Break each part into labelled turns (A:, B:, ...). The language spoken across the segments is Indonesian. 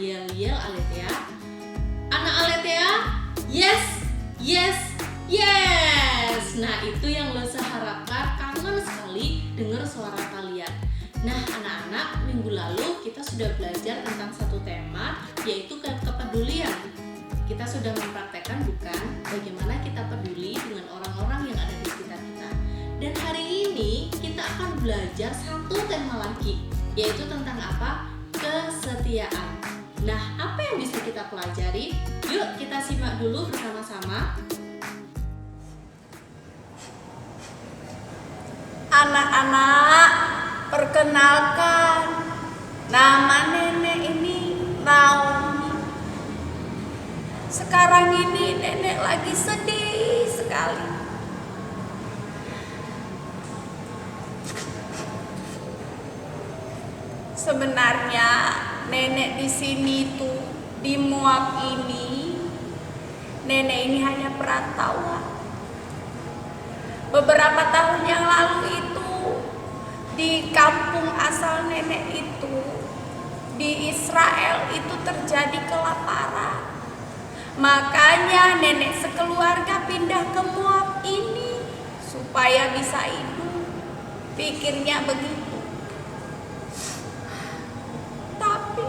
A: yel-yel Aletea. Anak Aletea, yes, yes, yes. Nah, itu yang Lesa harapkan, kangen sekali dengar suara kalian. Nah, anak-anak, minggu lalu kita sudah belajar tentang satu tema, yaitu kepedulian. Kita sudah mempraktekkan bukan bagaimana kita peduli dengan orang-orang yang ada di sekitar kita. Dan hari ini kita akan belajar satu tema lagi, yaitu tentang apa? Kesetiaan. Nah, apa yang bisa kita pelajari? Yuk kita simak dulu bersama-sama.
B: Anak-anak, perkenalkan, nama nenek ini Naomi. Sekarang ini nenek lagi sedih sekali. Sebenarnya nenek di sini tuh di Moab ini, nenek ini hanya perantauan. Beberapa tahun yang lalu itu di kampung asal nenek itu di Israel itu terjadi kelaparan. Makanya nenek sekeluarga pindah ke Moab ini supaya bisa hidup. Pikirnya begitu. Tapi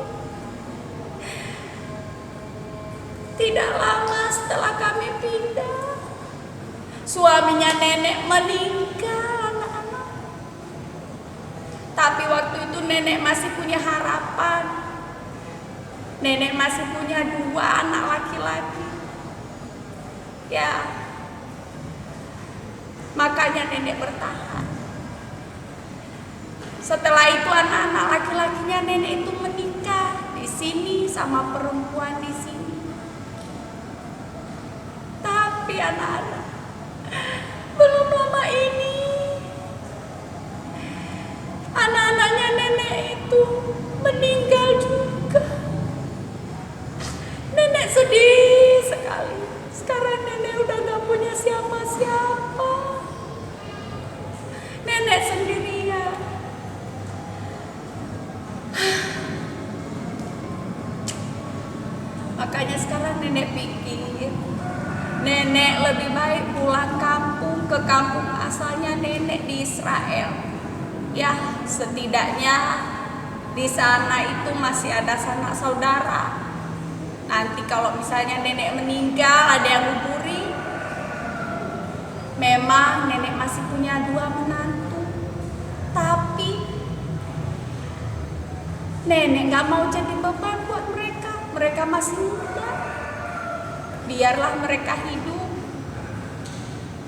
B: tidak lama setelah kami pindah, suaminya nenek meninggal, anak-anak. Tapi waktu itu nenek masih punya harapan. Nenek masih punya 2 anak laki-laki. Ya, makanya nenek bertahan. Setelah itu anak-anak laki-lakinya nenek itu menikah di sini sama perempuan di sini. Tapi anak-anak, belum lama ini anak-anaknya nenek itu meninggal juga. Nenek sedih sekali. Sekarang nenek udah gak punya siapa-siapa. Nenek sendirian. Makanya sekarang nenek pikir, nenek lebih baik pulang kampung ke kampung asalnya nenek di Israel. Ya, setidaknya di sana itu masih ada sanak saudara. Nanti kalau misalnya nenek meninggal, ada yang nguburi. Memang nenek masih punya 2 menantu, tapi nenek gak mau jadi beban buat mereka. Mereka masih muda. Biarlah mereka hidup.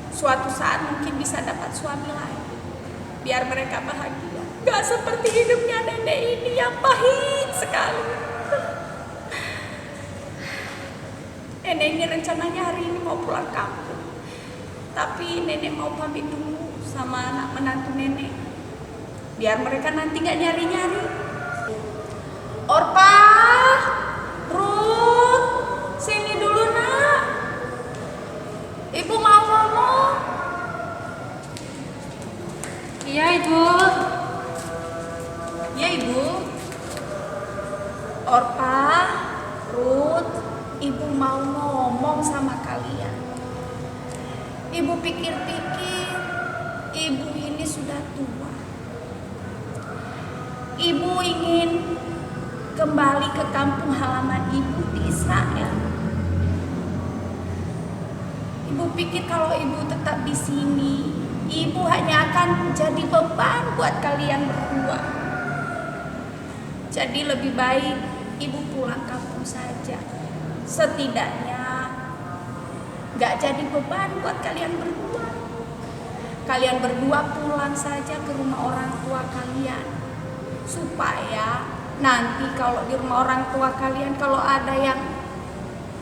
B: Suatu saat mungkin bisa dapat suami lagi. Biar mereka bahagia. Gak seperti hidupnya nenek ini yang pahit sekali. Nenek ini rencananya hari ini mau pulang kampung. Tapi nenek mau pamit dulu sama anak menantu nenek. Biar mereka nanti gak nyari-nyari. Orpa, Ruth, sini dulu nak. Ibu mau ngomong.
A: Iya, Ibu.
B: Ya Ibu. Orpa, Ruth, Ibu mau ngomong sama kalian. Ibu pikir-pikir, Ibu ini sudah tua. Ibu ingin kembali ke kampung halaman Ibu di Israel. Ibu pikir kalau Ibu tetap di sini, Ibu hanya akan jadi beban buat kalian berdua. Jadi lebih baik Ibu pulang kampung saja. Setidaknya gak jadi beban buat kalian berdua. Kalian berdua pulang saja ke rumah orang tua kalian, supaya nanti kalau di rumah orang tua kalian, kalau ada yang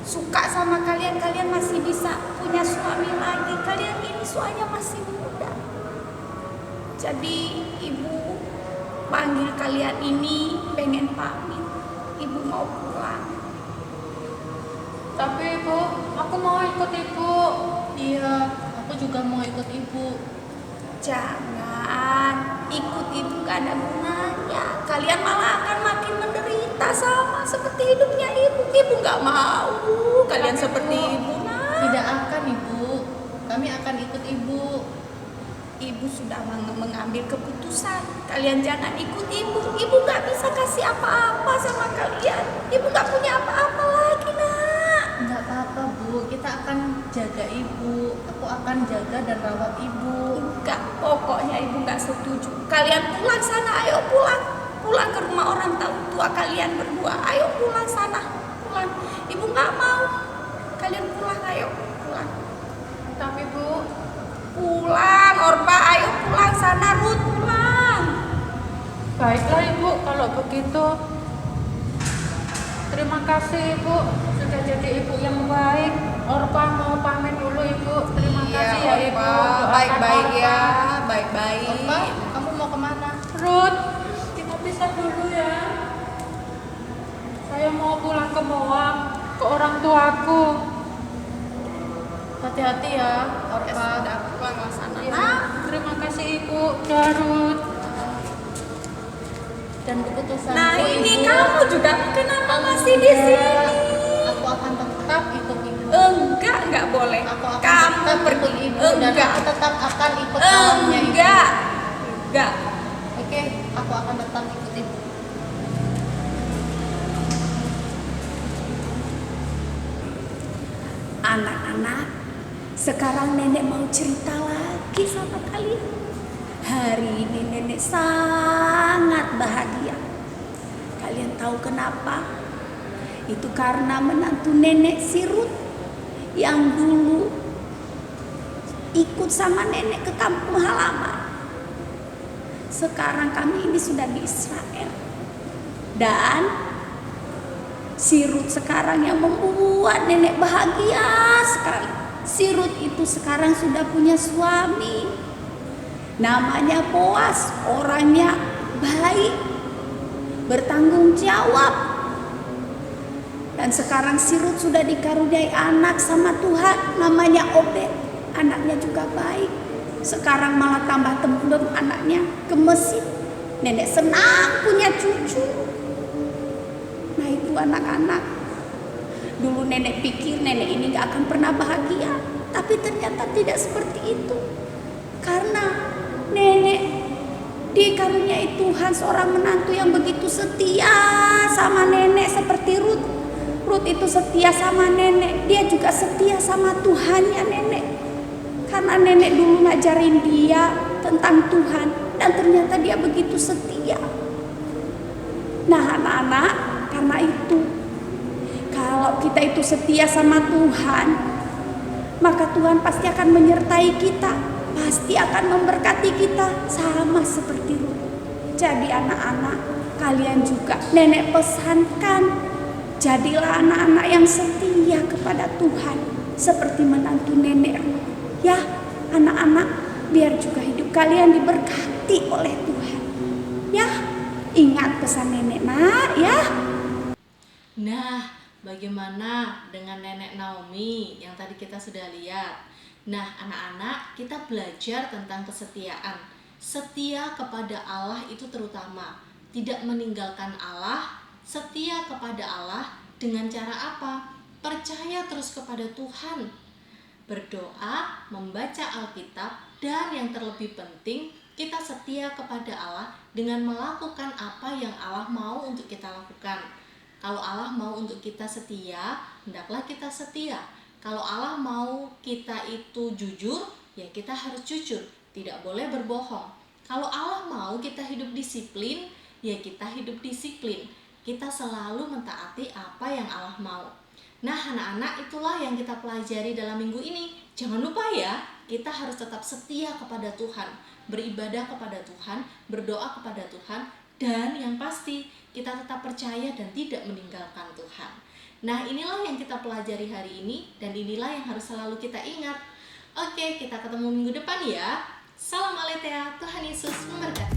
B: suka sama kalian, kalian masih bisa punya suami lagi. Kalian ini soalnya masih muda. Jadi Ibu panggil kalian ini pengen pamit. Ibu mau pulang.
A: Tapi Ibu, aku mau ikut Ibu. Iya, aku juga mau ikut Ibu.
B: Jangan, ikut itu gak ada gunanya. Kalian malah akan makin menderita. minta sama seperti hidupnya ibu. Ibu nggak mau kalian
C: Tapi,
B: seperti
C: Bu,
B: ibu. Nah,
C: tidak akan Ibu, kami akan ikut Ibu.
B: ibu sudah mengambil keputusan. Kalian jangan ikut ibu. Ibu nggak bisa kasih apa-apa sama kalian. Ibu nggak punya apa-apa lagi, nak.
C: Enggak apa-apa Bu, kita akan jaga Ibu. Aku akan jaga dan rawat Ibu.
B: Enggak, pokoknya ibu nggak setuju. Kalian pulang sana, ayo pulang. Pulang ke rumah orang tua kalian berdua. Ayo pulang sana, pulang. Ibu nggak mau. Kalian pulang, ayo pulang.
C: Tapi Bu,
B: Pulang, Orpa, ayo pulang sana, Ruth, pulang.
D: Baiklah Ibu, kalau begitu. Terima kasih Ibu, sudah jadi ibu yang baik. Orpa mau pamit dulu Ibu. Terima kasih ya Ibu. Doakan
B: Baik-baik
D: Orpa.
B: ya, baik-baik.
C: Orpa, kamu mau kemana?
D: Ruth, kita pisah dulu ya. Saya mau pulang ke Moab, ke orang tuaku.
C: Hati-hati ya,
B: Ya
C: Orpa.
B: sudah, pulang sana.
D: Ya,
B: Nah,
D: terima kasih Ibu. Dah Ruth.
C: Dan keputusanku
B: nah ini
C: Ibu,
B: kamu juga kenapa masih di sini?
C: aku akan tetap ikut Ibu.
B: Enggak boleh.
C: Aku akan
B: Kamu
C: tetap
B: pergi.
C: ikut Ibu dan
B: Enggak.
C: aku tetap akan ikut kawannya Ibu.
B: Enggak.
C: Oke, aku akan tetap ikut Ibu.
B: Anak-anak, sekarang nenek mau cerita lagi sama kalian. Hari ini nenek sangat bahagia. Kalian tahu kenapa? Itu karena menantu nenek si Ruth yang dulu ikut sama nenek ke kampung halaman. Sekarang kami ini sudah di Israel. Dan si Ruth sekarang yang membuat nenek bahagia sekali. Si Ruth itu sekarang sudah punya suami. Namanya Boas, orangnya baik, bertanggung jawab. Dan sekarang si Ruth sudah dikaruniai anak sama Tuhan, namanya Obed. Anaknya juga baik. Sekarang malah tambah tembem anaknya ke Mesir. Nenek senang punya cucu. Nah itu anak-anak. Dulu nenek pikir nenek ini gak akan pernah bahagia. Tapi ternyata tidak seperti itu. Karena nenek dikaruniai Tuhan seorang menantu yang begitu setia sama nenek seperti Ruth. Ruth itu setia sama nenek. Dia juga setia sama Tuhannya nenek. Karena nenek dulu ngajarin dia tentang Tuhan. Dan ternyata dia begitu setia. Nah anak-anak, karena itu kalau kita itu setia sama Tuhan, maka Tuhan pasti akan menyertai kita, pasti akan memberkati kita sama seperti Ruth. Jadi anak-anak, kalian juga nenek pesankan, jadilah anak-anak yang setia kepada Tuhan seperti menantu nenek Ruth. Ya anak-anak, biar juga hidup kalian diberkati oleh Tuhan. Ya, ingat pesan nenek nak ya.
A: Nah, bagaimana dengan nenek Naomi yang tadi kita sudah lihat? Nah, anak-anak, kita belajar tentang kesetiaan. Setia kepada Allah itu terutama. Tidak meninggalkan Allah, setia kepada Allah dengan cara apa? Percaya terus kepada Tuhan. Berdoa, membaca Alkitab, dan yang terlebih penting, kita setia kepada Allah dengan melakukan apa yang Allah mau untuk kita lakukan. Kalau Allah mau untuk kita setia, hendaklah kita setia. Kalau Allah mau kita itu jujur, ya kita harus jujur, tidak boleh berbohong. Kalau Allah mau kita hidup disiplin, ya kita hidup disiplin. Kita selalu mentaati apa yang Allah mau. Nah anak-anak, itulah yang kita pelajari dalam minggu ini. Jangan lupa ya, kita harus tetap setia kepada Tuhan, beribadah kepada Tuhan, berdoa kepada Tuhan, dan yang pasti kita tetap percaya dan tidak meninggalkan Tuhan. Nah inilah yang kita pelajari hari ini, dan inilah yang harus selalu kita ingat. Oke, kita ketemu minggu depan ya. Salam Aletheia, Tuhan Yesus memberkati.